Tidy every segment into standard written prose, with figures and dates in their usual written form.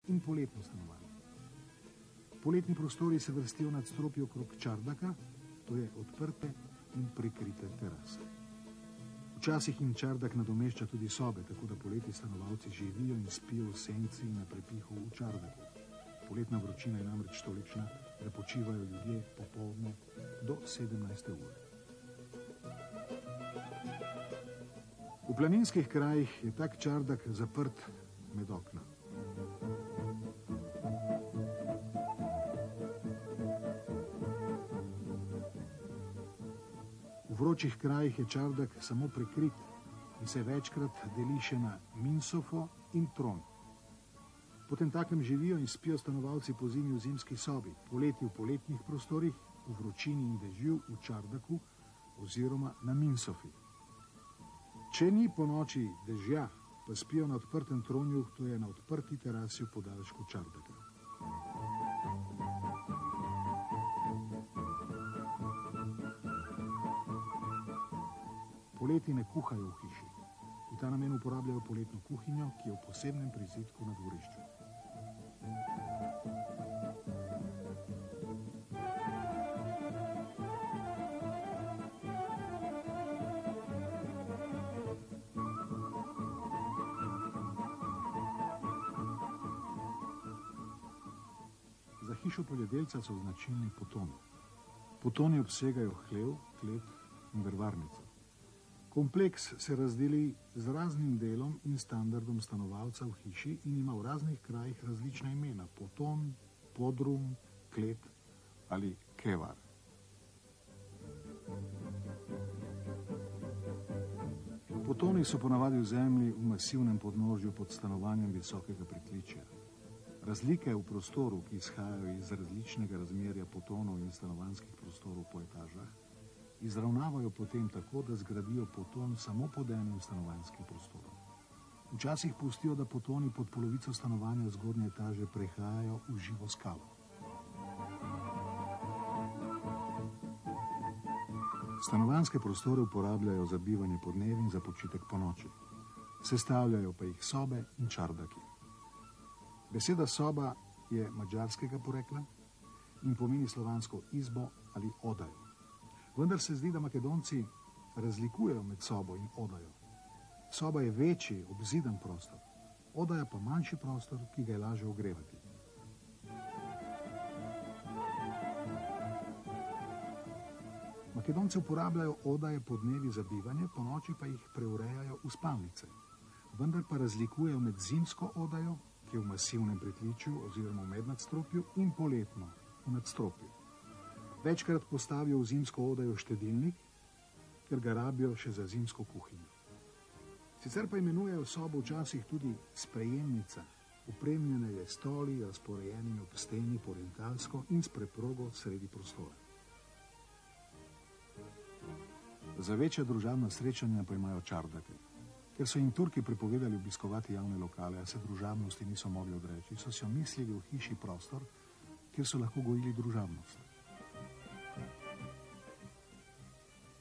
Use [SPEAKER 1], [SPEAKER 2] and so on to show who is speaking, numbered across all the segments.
[SPEAKER 1] in poletno stanovanje. Poletni prostori se vrstijo nad stropje okrog čardaka, to je odprte in prikrite terase. Včasih jim čardak nadomešča tudi sobe, tako da poleti stanovalci živijo in spijo v senci na prepihu v čardaku. Poletna vročina je namreč tolikšna, da počivajo ljudje popoldne do 17. ure. V planinskih krajih je tak čardak zaprt med okna. V vročih krajih je čardak samo prekrit in se večkrat deli še na minsofo in tron. Potem takem živijo in spijo stanovalci po zimi v zimski sobi, poleti v poletnih prostorih, v vročini in dežju v čardaku oziroma na minsofi. Če ni po noči dežja, pa spijo na odprtem tronju, to je na odprti terasi v podaljšku čardaka. Poleti ne kuhajo v hiši. V ta namen uporabljajo poletno kuhinjo, ki je v posebnem prizidku na dvorišču. Za hišo poljedelca so značilni potoni. Potoni obsegajo hlev, klet in vrvarnico. Kompleks se razdeli z raznim delom in standardom stanovalca v hiši in ima v raznih krajih različna imena: poton, podrum, klet ali kevar. Potoni so ponavadi v zemlji v masivnem podnožju pod stanovanjem visokega pritličja. Razlike v prostoru, ki izhajajo iz različnega razmerja potonov in stanovanjskih prostorov po etažah, izravnavajo potem tako, da zgradijo poton samo pod enim stanovanjskim prostorom. Včasih pustijo, da potoni pod polovico stanovanja zgornje etaže prehajajo v živo skalo. Stanovanjske prostore uporabljajo za bivanje podnevi in za počitek po noči. Sestavljajo pa jih sobe in čardaki. Beseda soba je madžarskega porekla in pomeni slovansko izbo ali odajo. Vendar se zdi, da Makedonci razlikujejo med sobo in odajo. Soba je večji, obzidan prostor, odaja pa manjši prostor, ki ga je lažje ogrevati. Makedonci uporabljajo odaje podnevi za bivanje, po noči pa jih preurejajo v spalnice. Vendar pa razlikujejo med zimsko odajo, ki je v masivnem pritličju oziroma v mednadstropju, in poletno v nadstropju. Večkrat postavijo v zimsko odajo štedilnik, ker ga rabijo še za zimsko kuhinjo. Sicer pa imenujejo sobo včasih tudi sprejemnica. Opremljena je stoli, razporejenimi ob steni orientalsko in s preprogo sredi prostora. Za večja družabna srečanja pa imajo čardake. Ker so jim Turki prepovedali obiskovati javne lokale, a se družabnosti niso mogli odreči, so si omislili v hiši prostor, kjer so lahko gojili družabnost.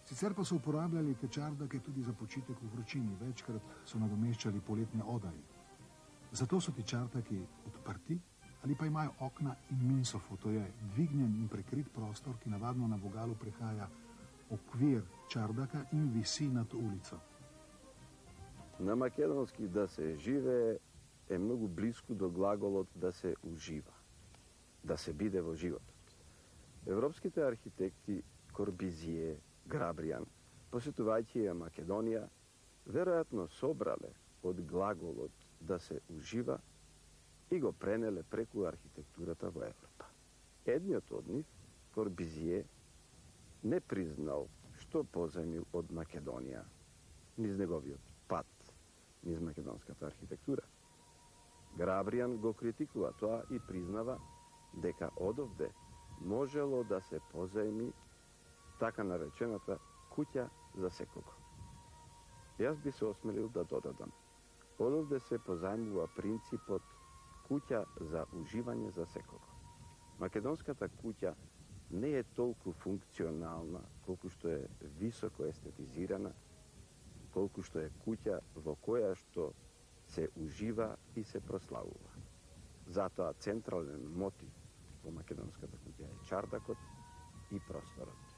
[SPEAKER 1] Sicer pa so uporabljali te čardake tudi za počitek v vročini, večkrat so nadomeščali poletne odaje. Zato so ti čardaki odprti ali pa imajo okna in minsofo, to je dvignjen in prekrit prostor, ki navadno na vogalu prehaja okvir čardaka in visi nad ulico.
[SPEAKER 2] Na makedonski da se žive je mnogo blisko do glagolot da se uživa, da se bide vo život. Evropskите arhitekti Corbusier, Grabrian, posjetuvajcie Makedonija, vjerojatno sobrale od glagolot da se uživa i go prenele preku arhitekturata vo Evropa. Jedniot od njih, Corbusier, ne priznal što pozajmil od Makedonija, niz njegovio pad, niz makedonskata arhitektura. Grabrian go kritikува toa i priznava deka odovde moželo da se pozajmi така наречената куќа за секого. Јас би се осмелил да додадам. Одовде се позајмува принципот куќа за уживање за секого. Македонската куќа не е толку функционална, колку што е високо естетизирана, колку што е куќа во која што се ужива и се прославува. Затоа централен мотив во македонската куќа е чардакот и просторот.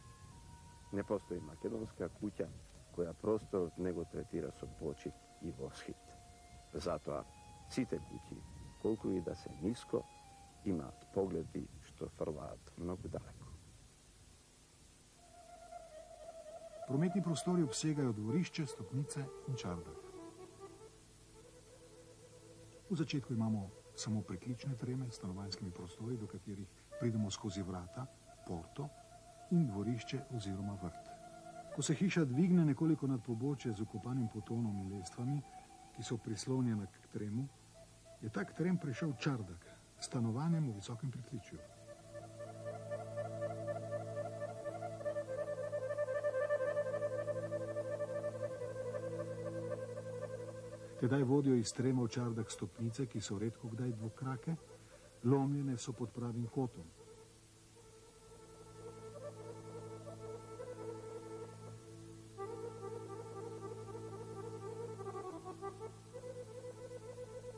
[SPEAKER 2] Не постои македонска куќа која просторот не го третира со почит и восхит. Затоа сите куќи, колку и да се ниско, имаат погледи што фрлаат многу далеко.
[SPEAKER 1] Прометни простори обсегаjo dvorišče, stopnice in čardak. V začetku imamo samo pritlične treme s stanovanjskimi prostori, do katerih pridemo skozi vrata, porto in dvorišče oziroma vrt. Ko se hiša dvigne nekoliko nad pobočje z ukopanim potonom in lestvami, ki so prislonjene k tremu, je tak trem prišel čardak, stanovanjem v visokem pritličju. Tedaj vodijo iz trema v čardak stopnice, ki so redko kdaj dvokrake, lomljene so pod pravim kotom.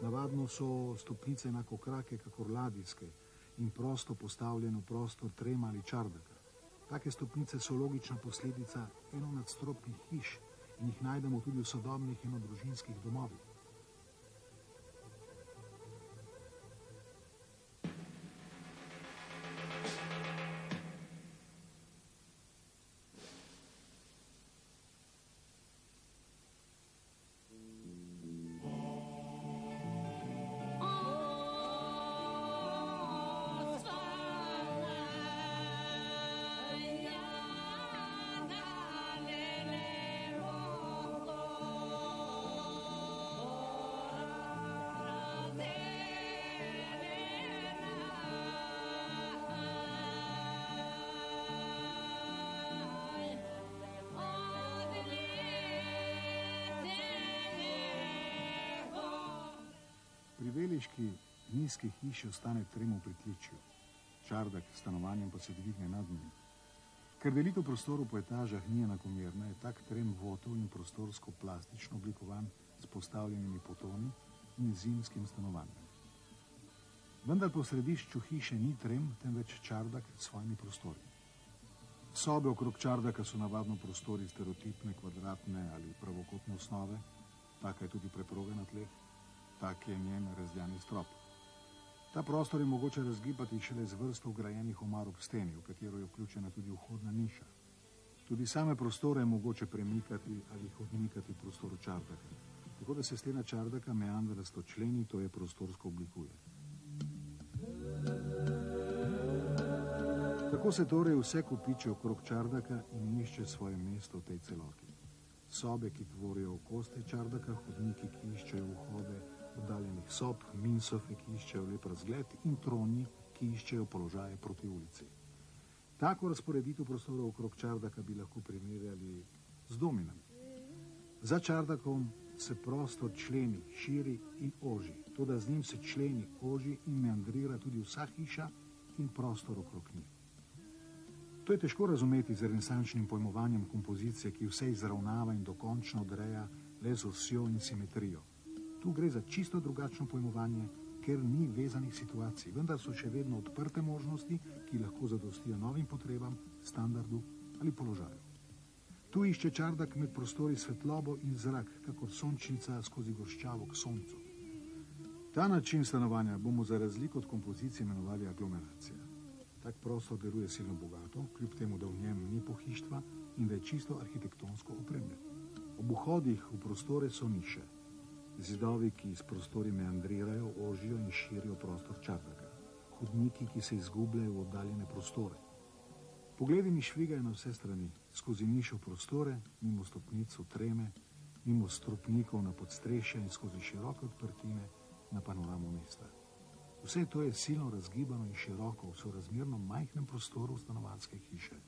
[SPEAKER 1] Navadno so stopnice enako krake, kakor ladijske in prosto postavljene v prostor trema ali čardaka. Take stopnice so logična posledica enonadstropnih hiš in jih najdemo tudi v sodobnih enodružinskih domovih. Pri veliški nizki hiši ostane trem v pritličju, čardak s stanovanjem pa se dvigne nad njim. Ker delitev prostorov po etažah ni enakomerna, je tak trem votov in prostorsko plastično oblikovan s postavljenimi potoni in zimskim stanovanjem. Vendar po središču hiše ni trem, temveč čardak s svojimi prostori. Sobe okrog čardaka so navadno prostori stereotipne, kvadratne ali pravokotne osnove, taka je tudi preproga na tleh. Tak je njen razdjani strop. Ta prostor je mogoče razgibati šele z vrsto vgrajenih omar ob steni, v katero je vključena tudi vhodna niša. Tudi same prostore je mogoče premikati ali jih odmikati v prostoru čardaka, tako da se stena čardaka meandrasto členi, to je prostorsko oblikuje. Tako se torej vse kopiči okrog čardaka in išče svoje mesto v tej celoti. Sobe, ki tvorijo okoste čardaka, hodniki, ki iščejo vhode oddaljenih sob, minsofe, ki iščejo lep razgled in troni, ki iščejo položaje proti ulici. Tako razporeditev prostorov okrog čardaka bi lahko primerjali z dominami. Za čardakom se prostor členi, širi in oži, toda z njim se členi, oži in meandrira tudi vsa hiša in prostor okrog njih. To je težko razumeti z renesančnim pojmovanjem kompozicije, ki vse izravnava in dokončno odreja le z osjo in simetrijo. Tu gre za čisto drugačno pojmovanje, ker ni vezanih situacij, vendar so še vedno odprte možnosti, ki lahko zadostijo novim potrebam, standardu ali položaju. Tu išče čardak med prostori svetlobo in zrak, kakor sončnica skozi gorščavo k soncu. Ta način stanovanja bomo za razliko od kompozicije imenovali aglomeracija. Tak prostor deluje silno bogato, kljub temu, da v njem ni pohištva in da je čisto arhitektonsko opremljen. Ob vhodih v prostore so niše. Zidovi, ki s prostori meandrirajo, ožijo in širijo prostor čardaka. Hodniki, ki se izgubljajo v oddaljene prostore. Pogledi mi švigajo na vse strani, skozi niše v prostore, mimo stopnic v treme, mimo stropnikov na podstrešje in skozi široke odprtine na panoramo mesta. Vse to je silno razgibano in široko v sorazmerno majhnem prostoru stanovanjske hiše.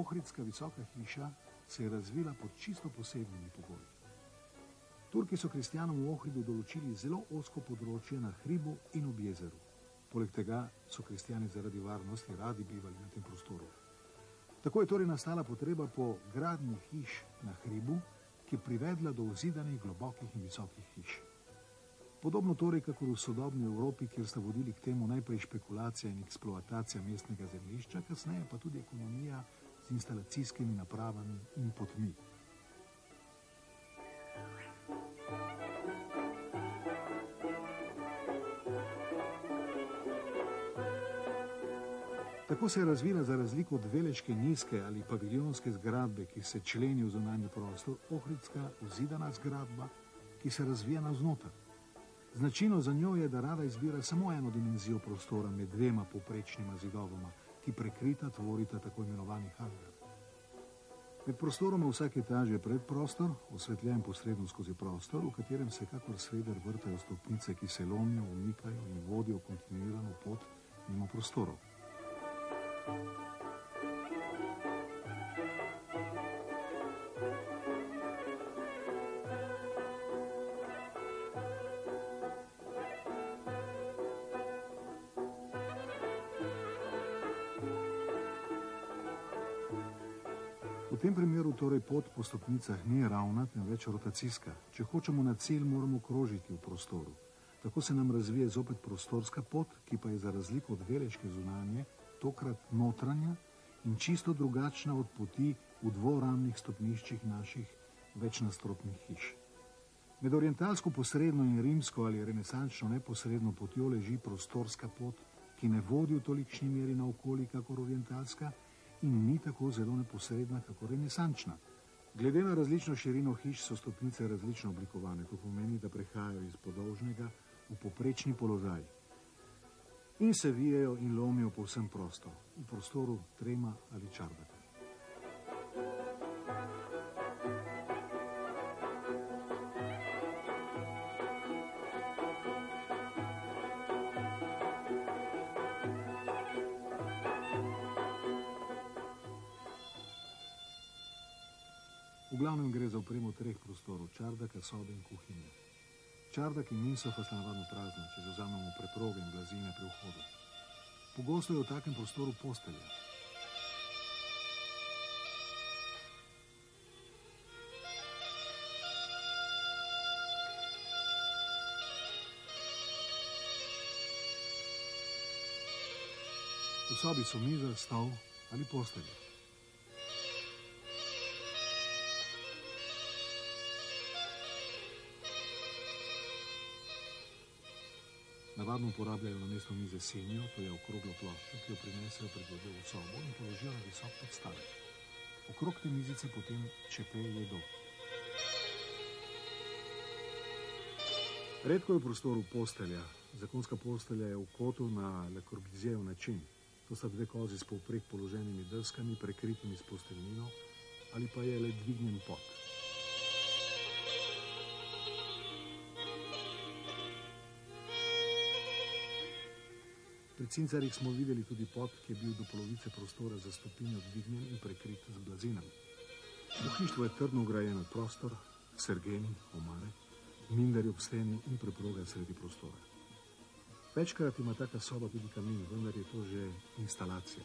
[SPEAKER 1] Ohridska visoka hiša se je razvila pod čisto posebnimi pogoji. Turki so kristjanom v Ohridu določili zelo ozko področje na hribu in ob jezeru. Poleg tega so kristjani zaradi varnosti radi bivali na tem prostoru. Tako je torej nastala potreba po gradnji hiš na hribu, ki je privedla do uzidanih globokih in visokih hiš. Podobno torej, kakor v sodobni Evropi, kjer sta vodili k temu najprej špekulacija in eksploatacija mestnega zemljišča, kasneje pa tudi ekonomija z instalacijskimi napravami in potmi. Tako se je razvila za razliko od veleške nizke ali paviljonske zgradbe, ki se členi v zunanji prostor, ohridska uzidana zgradba, ki se razvija navznoter. Značilno za njo je, da rada izbira samo eno dimenzijo prostora med dvema povprečnima zidovoma, ki prekrita tvorita tako imenovani hangar. Med prostoroma vsake etaže je predprostor, osvetljen posredno skozi prostor, v katerem se kakor sveder vrtajo stopnice, ki se lomijo, umikajo in vodijo kontinuirano pot mimo prostorov. V tem primeru torej pot po stopnicah ni ravna, temveč rotacijska. Če hočemo na cilj, moramo krožiti v prostoru. Tako se nam razvije zopet prostorska pot, ki pa je za razliko od veleške zunanje tokrat notranja in čisto drugačna od poti v dvoramnih stopniščih naših večnastropnih hiš. Med orientalsko posredno in rimsko ali renesančno neposredno potjo leži prostorska pot, ki ne vodi v tolikšni meri naokoli kakor orientalska in ni tako zelo neposredna kakor renesančna. Glede na različno širino hiš so stopnice različno oblikovane, to pomeni, da prehajajo iz podolžnega v poprečni položaj in se vijejo in lomijo povsem prosto, v prostoru trema ali čardaka. V glavnem gre za opremo treh prostorov, čardaka, sobe in kuhinje. Čardak in minsofa sta navadno prazna, če zavzamemo preproge in blazine pri vhodu. Pogosto je v takem prostoru postelja. V sobi so miza, stol ali postelja. Navadno uporabljajo na mesto mize senjo, to je okroglo ploščo, ki jo prinesejo pred jedjo v sobo in položijo na visok podstavek. Okrog te mizice potem čepe jedo. Redko je v prostoru postelja. Zakonska postelja je v kotu na Le Corbusierjev način. To sta dve kozi s povprek položenimi deskami, prekritimi s posteljnino, ali pa je le dvignjen pod. Pri cincarjih smo videli tudi pod, ki je bil do polovice prostora za stopinjo dvignjen in prekrit z blazinami. V hištvu je trdno ugrajen prostor, sergeni, omare, minderji ob steni in preproga sredi prostora. Večkrat ima taka soba tudi kamin, vendar je to že instalacija.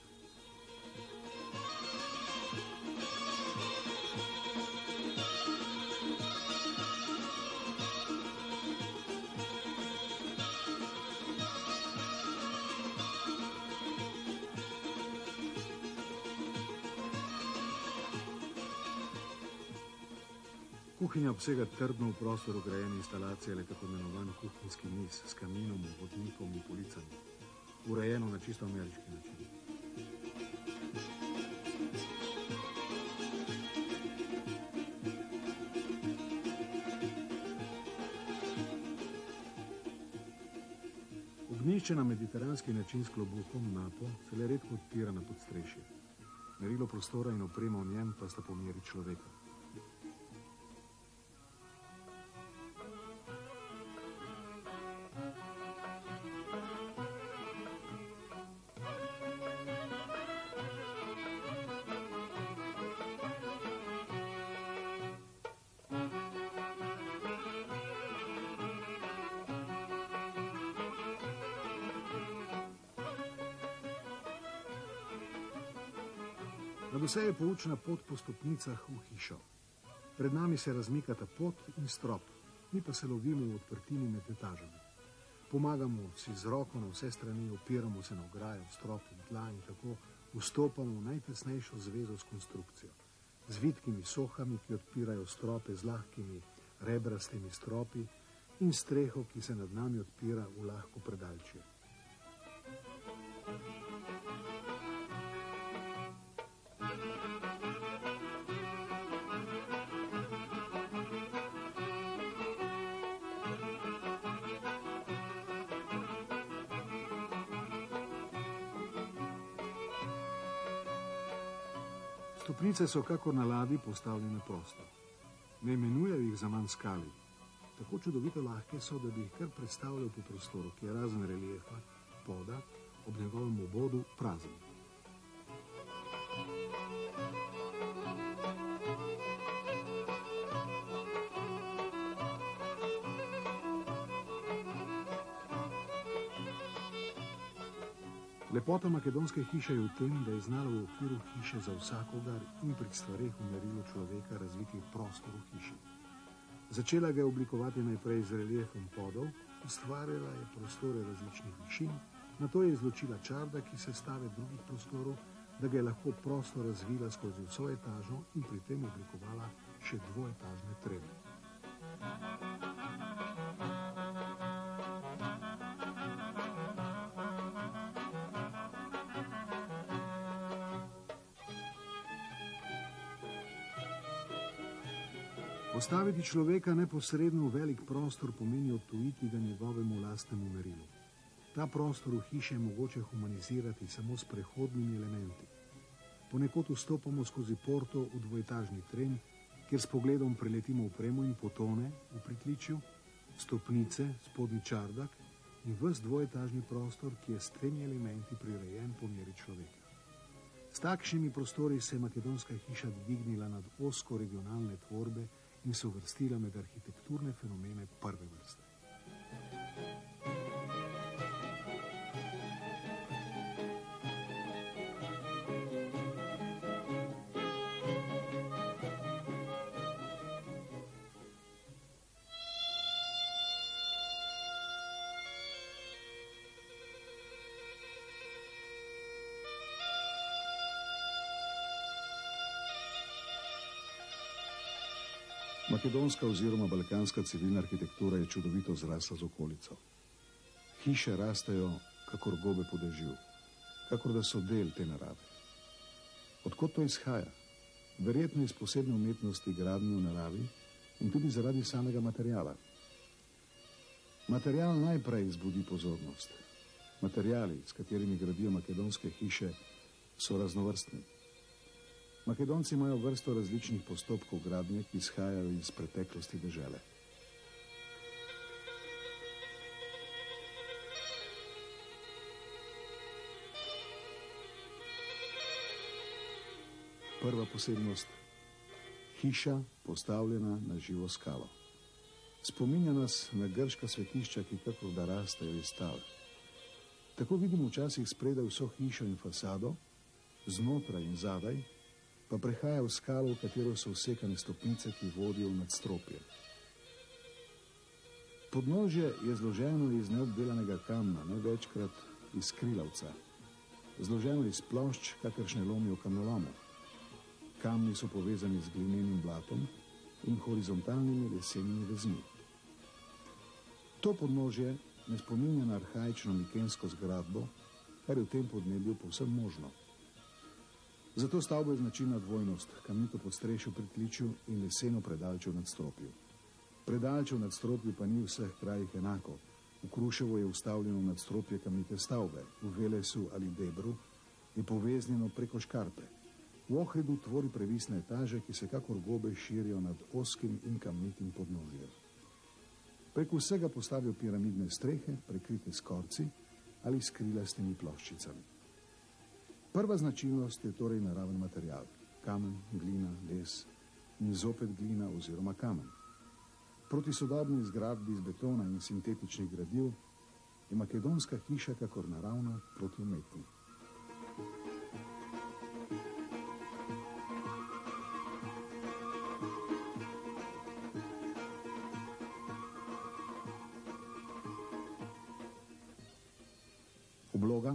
[SPEAKER 1] Kuhinja obsega trdno v prostor ugrajene instalacije, ali tako imenovan kuhinjski niz s kaminom, vodnikom in policami. Urejeno na čisto ameriški način. Ognjišče na mediteranski način s klobukom, napo, se le redko odpira na podstrešje. Merilo prostora in oprema v njem pa sta po meri človeka. Nadvse je poučna pot po stopnicah v hišo. Pred nami se razmikata pot in strop, mi pa se lovimo v odprtini med etažami. Pomagamo si z roko na vse strani, opiramo se na ograjo, strop in tla in tako vstopamo v najtesnejšo zvezo s konstrukcijo. Z vitkimi sohami, ki odpirajo strope, z lahkimi rebrastimi stropi in streho, ki se nad nami odpira v lahko predalčje. Stopnice so kakor na ladji postavljene prosto. Ne imenujejo jih zaman skali. Tako čudovito lahke so, da bi jih kar predstavljal po prostoru, ki je razen reliefa, poda, ob njegovem obodu prazen. Lepota makedonske hiše je v tem, da je znala v okviru hiše za vsakogar in pri stvareh v merilu človeka razviti prostor v hiši. Začela ga je oblikovati najprej z reliefom podov, ustvarjala je prostore različnih višin, nato je izločila čarda, ki sestave drugih prostorov, da ga je lahko prosto razvila skozi vso etažo in pri tem oblikovala še dvoetažne trebe. Postaviti človeka neposredno v velik prostor pomeni odtujiti ga njegovemu lastnemu merilu. Ta prostor v hiši je mogoče humanizirati samo s prehodnimi elementi. Ponekod vstopamo skozi porto v dvoetažni tren, kjer s pogledom preletimo opremo in potone v pritličju, stopnice, spodnji čardak in ves dvoetažni prostor, ki je s tremi elementi prirejen po meri človeka. S takšnimi prostori se je makedonska hiša dvignila nad ozko regionalne tvorbe in se uvrstila med arhitekturne fenomene prve vrste. Makedonska oziroma balkanska civilna arhitektura je čudovito zrasla z okolico. Hiše rastejo kakor gobe po dežju, kakor da so del te narave. Odkot to izhaja? Verjetno iz posebne umetnosti gradnje v naravi in tudi zaradi samega materiala. Material najprej zbudi pozornost. Materiali, s katerimi gradijo makedonske hiše, so raznovrstni. Makedonci imajo vrsto različnih postopkov gradnje, ki izhajajo iz preteklosti dežele. Prva posebnost: hiša postavljena na živo skalo. Spominja nas na grška svetišča, ki kakor da rastejo iz tal. Tako vidimo včasih spredaj vso hišo in fasado, znotraj in zadaj pa prehaja v skalo, v katero so vsekane stopnice, ki vodijo v nadstropje. Podnožje je zloženo iz neobdelanega kamna, največkrat iz krilavca. Zloženo iz plošč, kakršne lomijo kamnolomu. Kamni so povezani z glinenim blatom in horizontalnimi lesenimi vezmi. To podnožje ne spominja na arhaično mikensko zgradbo, kar je v tem podnebju povsem možno. Zato stavbo je značilna dvojnost, kamnito podstrešje v pritličju in leseno predalčje v nadstropju. Predalčje v nadstropju pa ni v vseh krajih enako. V Kruševu je vstavljeno v nadstropje kamnite stavbe, v Velesu ali Debru je poveznjeno preko škarpe. V Ohridu tvori previsne etaže, ki se kakor gobe širijo nad oskim in kamnitim podnožjem. Preko vsega postavijo piramidne strehe, prekrite s korci ali s krilastimi ploščicami. Prva značilnost je torej naraven material. Kamen, glina, les in zopet glina oziroma kamen. Proti sodobni zgradbi iz betona in sintetičnih gradiv je makedonska hiša kakor naravna proti umetni. Obloga.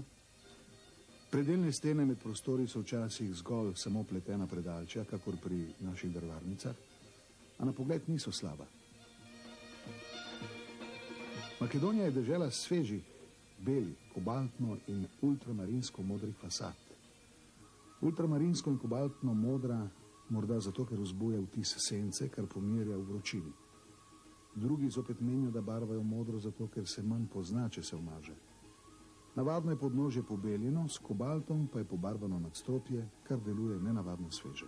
[SPEAKER 1] Predelne stene med prostori so včasih zgolj samo pletena predalčja, kakor pri naših drvarnicah, a na pogled niso slaba. Makedonija je dežela svežih, belih, kobaltno in ultramarinsko modrih fasad. Ultramarinsko in kobaltno modra morda zato, ker vzbuja vtis sence, kar pomirja v vročini. Drugi zopet menijo, da barvajo modro zato, ker se manj pozna, če se umaže. Navadno je podnožje pobeljeno, s kobaltom pa je pobarvano nadstropje, kar deluje nenavadno sveže.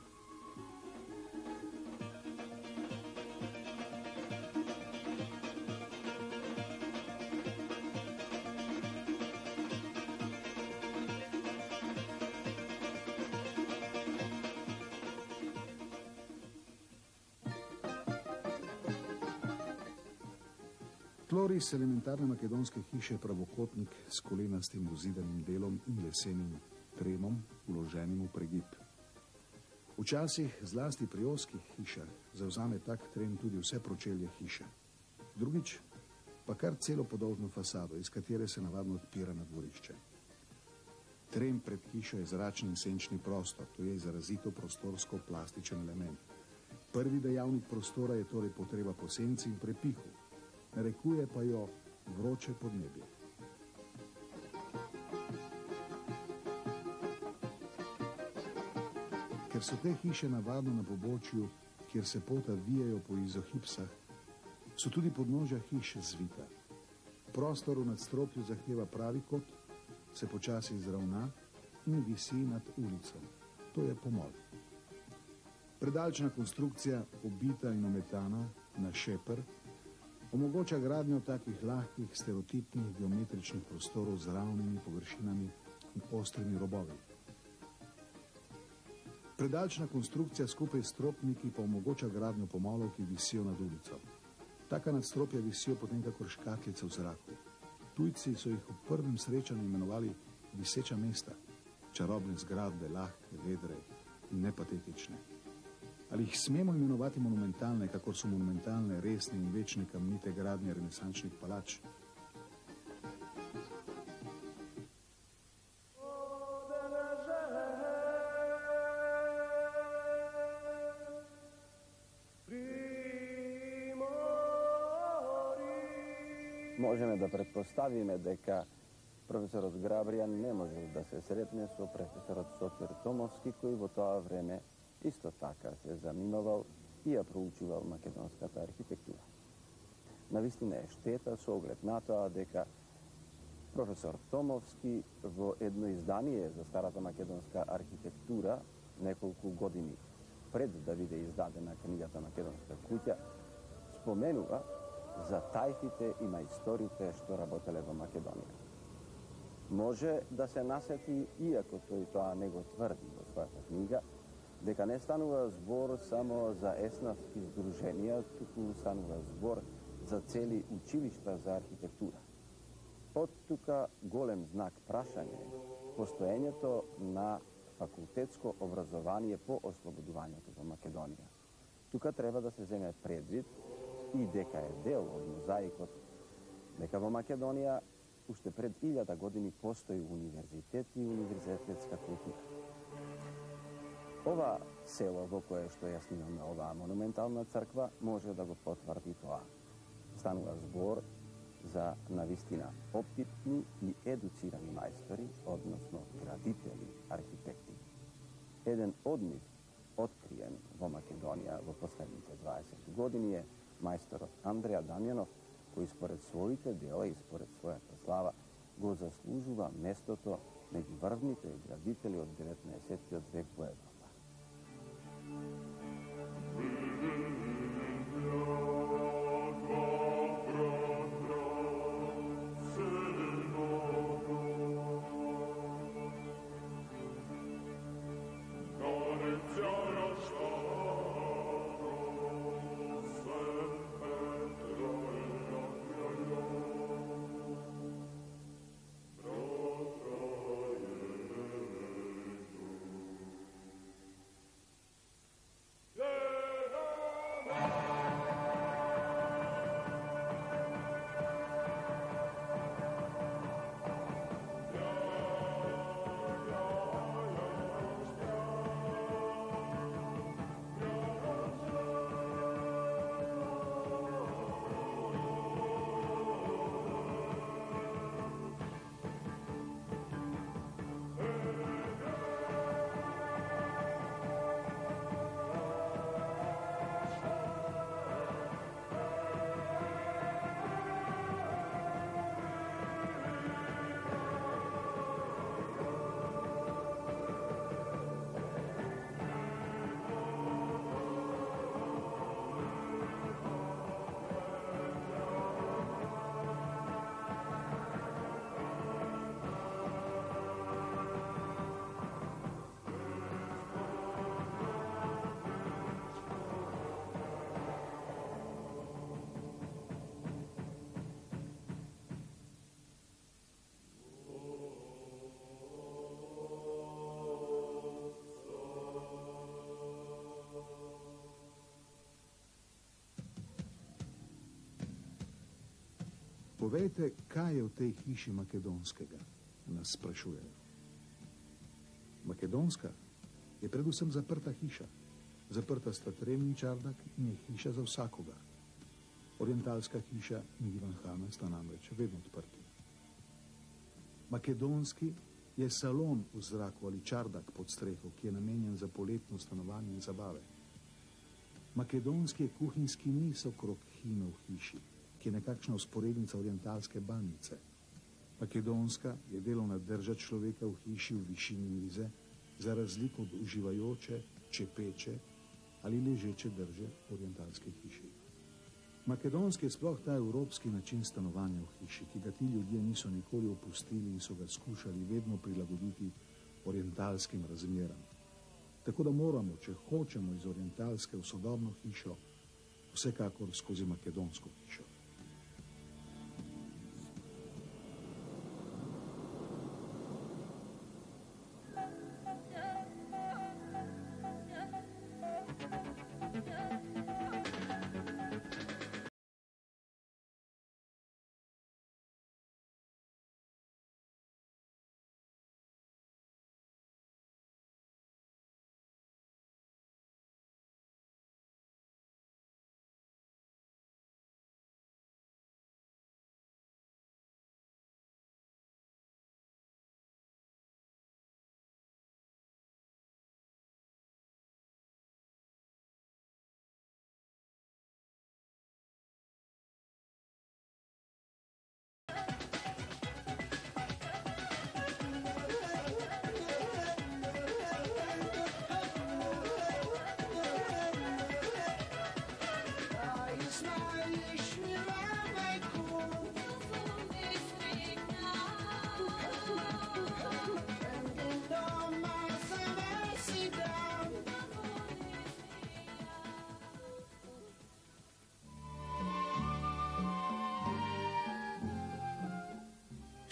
[SPEAKER 1] Tloris elementarne makedonske hiše je pravokotnik s kolenastim ozidanim delom in lesenim tremom, vloženim v pregib. Včasih, zlasti pri ozkih hišah, zavzame tak trem tudi vse pročelje hiše. Drugič, pa kar celo podolžno fasado, iz katere se navadno odpira na dvorišče. Trem pred hišo je zračni in senčni prostor, to je izrazito prostorsko plastičen element. Prvi dejavnik prostora je torej potreba po senci in prepihu. Narekuje pa jo vroče podnebje. Ker so te hiše navadno na pobočju, kjer se pota vijejo po izohipsah, so tudi podnožja hiš zvita. Prostor v nadstropju zahteva pravi kot, se počasi izravna in visi nad ulico. To je pomol. Predalčna konstrukcija, obita in ometana na šeper, omogoča gradnjo takih lahkih, stereotipnih geometričnih prostorov z ravnimi površinami in ostrimi robovi. Predalčna konstrukcija skupaj s stropniki pa omogoča gradnjo pomolov, ki visijo nad ulico. Taka nadstropja visijo potem kakor škatlice v zraku. Tujci so jih v prvem srečanju imenovali viseča mesta, čarobne zgradbe, lahke, vedre in nepatetične. Ali jih smemo imenovati monumentalne, kakor so monumentalne, resne in večne kamnite gradnje renesančnih palač?
[SPEAKER 2] Možeme da pretpostavime дека професорот Грабријан не можел да се сретне со професорот Софир Томовски, кој во тоа време исто така се занимавал и ја проучувал македонската архитектура. Навистина е штета со оглед на тоа дека професор Томовски во едно издание за старата македонска архитектура неколку години пред да биде издадена книгата Македонска куќа, споменува за тајфите и мајсторите што работеле во Македонија. Може да се насети, иако тој тоа не го тврди во својата книга, дека не станува збор само за еснавски здруженија, туку станува збор за цели училишта за архитектура. Од тука голем знак прашање постоењето на факултетско образование по ослободувањето во Македонија. Тука треба да се земе предвид и дека е дел од мозаикот, дека во Македонија уште пред 1000 години постои универзитет и универзитетска култура. Ова село во кое што ја снимаме оваа монументална црква може да го потврди тоа. Станува збор за навистина опитни и едуцирани мајстори, односно градители, архитекти. Еден од нив откриен во Македонија во последните 20 години е мајсторот Андреја Дамјанов, кој според своите дела и според својата слава го заслужува местото меѓу врвните градители од 19. век во Европа.
[SPEAKER 1] Povejte, kaj je v tej hiši makedonskega, nas sprašujejo. Makedonska je predvsem zaprta hiša. Zaprta sta Trem in Čardak in je hiša za vsakogar. Orientalska hiša in divanhana sta namreč vedno odprti. Makedonski je salon v zraku ali čardak pod streho, ki je namenjen za poletno stanovanje in zabave. Makedonski je kuhinjski niz okrog hine v hiši, ki je nekakšna usporednica orientalske banjice. Makedonska je delovna drža človeka v hiši v višini mize, za razliko od uživajoče, čepeče ali ležeče drže orientalske hiši. Makedonski je sploh ta evropski način stanovanja v hiši, ki ga ti ljudje niso nikoli opustili in so ga skušali vedno prilagoditi orientalskim razmeram. Tako da moramo, če hočemo iz orientalske v sodobno hišo, vsekakor skozi makedonsko hišo.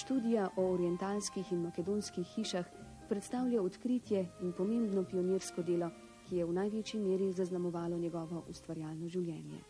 [SPEAKER 3] Študija o orientalskih in makedonskih hišah predstavlja odkritje in pomembno pionirsko delo, ki je v največji meri zaznamovalo njegovo ustvarjalno življenje.